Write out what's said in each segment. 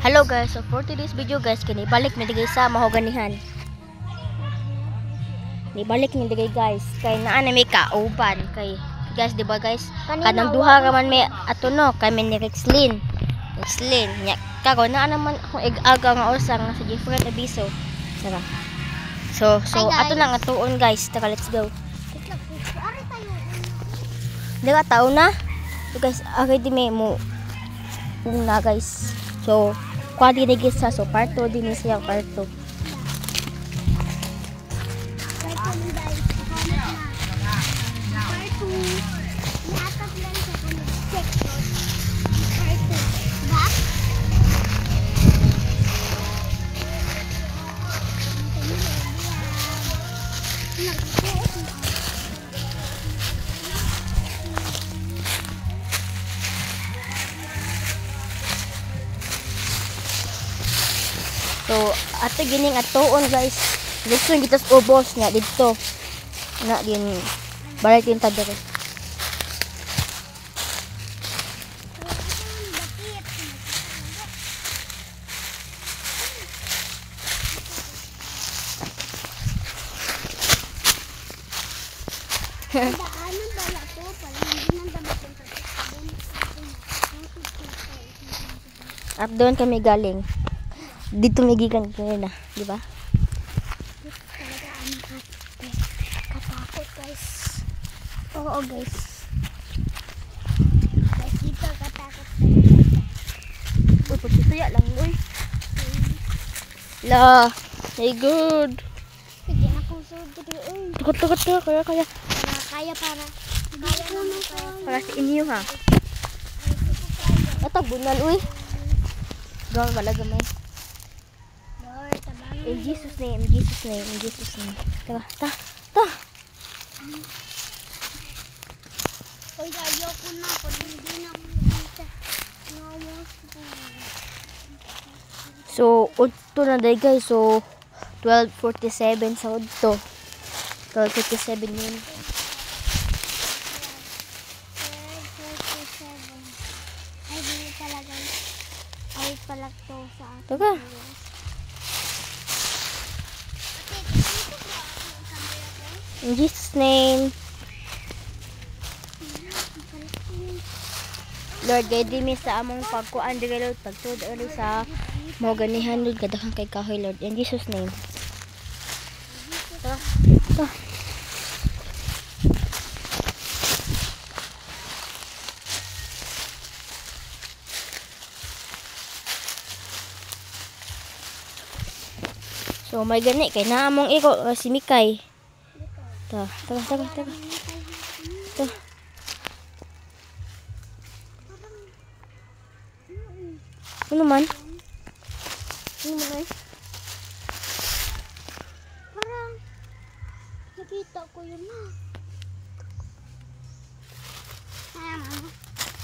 Hello guys, so for today's video guys, balik mi digay sa mahoganihan. Balik mi digay guys, kay naa na may kauban kay guys, di ba guys? Kanang duha ra man may ato no, kay may ni Rexlin. Nya kago naa naman akong ig-aga nga usa nga sa different abiso. Tara. So ato lang atuon guys. Tara, let's go. Dira tao na. So guys, agay di may mo na guys. So kwadi na gisa, so part 2 din siya, part 2. So, ato gining atoon guys. Gusto yung gitas ubos nga dito. Na din balik din ta dire. At doon kami galing. Dito may gikan kanina, di ba? Katakot guys. Oo guys. Guys, dito katakot. Uy, pagkituya lang uy. La, hey good. Sige na kung sud dito. Takot kaya. Kaya Para sa inyo ha. Ito bunal uy. Gawin wala gamay. In Jesus name, in Jesus name, in Jesus name. Tara, ta. Hoy, ayoko na pag hindi na So, udto na day guys. So, 12:47 sa udto. 12:47 yun. Ay, hindi talaga. Ay, pala to sa atin. Tara. In Jesus name. Lord, guide me sa among pagkuan dire Lord, pagtud uli sa mo ganihan Lord, kadakang kay kahoy Lord. In Jesus name. Tara. So may gani kay naa among iko si Mikay. Tara. Ano man? Parang nakita ko yun na.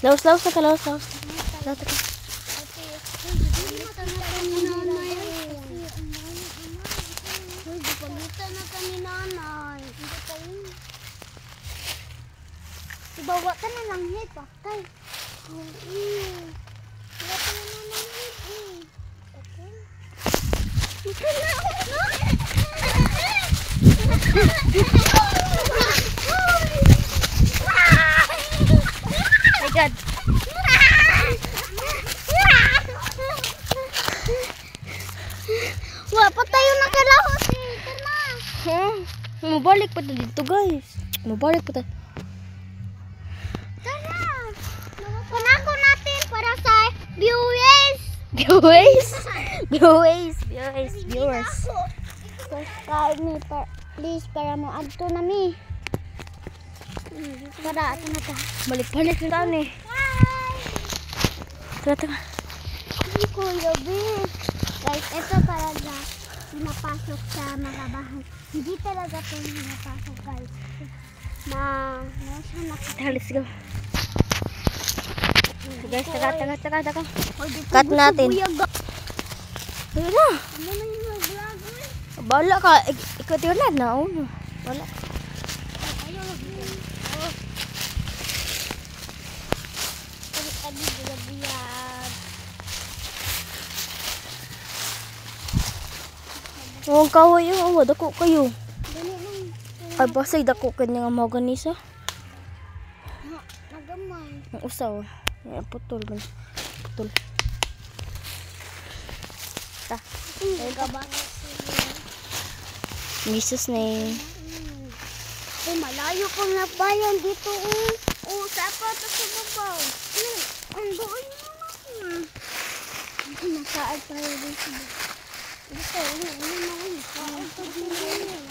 Laos ka. Ibawa ka na lang hit, patay. Wala ka na lang hit, My God. Wala pa tayo nakalahos eh. Mabalik pa to dito guys. Tara. Panako natin para sa viewers. Viewers. Subscribe me please para mo adto na mi. Para ato na ta. Balik na ni. Tara. Kuya B. Guys, ito talaga pinapasok sa mga bahay. Hindi talaga ito pinapasok guys. Tara, let's go. So guys, taka. Cut natin. Ayun na. Ano na yung vlog mo? Bala ka. Ikaw tiyo na. Wala. Ang kahoy yung awa, dako kayo. Dali lang. Ay, basay dako kanya nga mga ganisa. Nagamay. Ang usaw. Ay, putol man. Putol. Ta. Misus na eh. Ay, malayo pang nabayan dito. Oh, sapa to sa babaw. Ang doon naman. Nasaan tayo dito. Dito, ano naman. Nasaan tayo dito.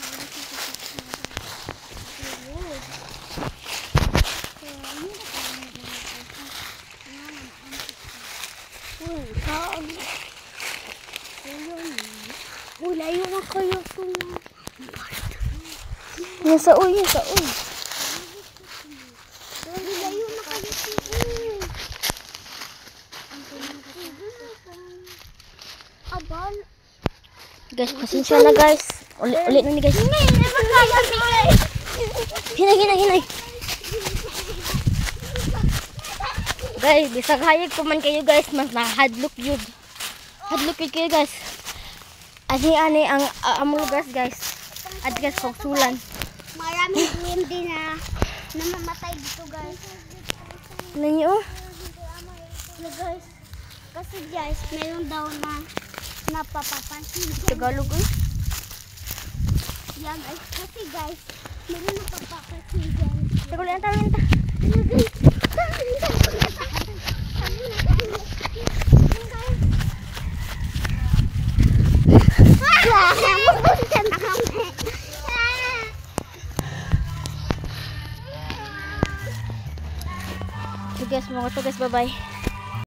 Layo na kayo kung Yan sa uy, yan sa uy. layo na kayo Aban. Guys, pasensya na guys. Ulit na ni guys. Hinay. Guys, bisag hayag ko man kayo guys, mas nahadlok yun. Hadlok yun kayo guys. Ani ang among lugar guys. At guys, pagsulan. Maraming hindi na namamatay dito guys. Nanyo? Guys, kasi guys, mayroon daw na napapapansin. Tagalog eh. Yan guys, kasi guys, mayroon napapapansin dyan. Tagalog ang tawin ta. So guys, mga to guys, bye-bye.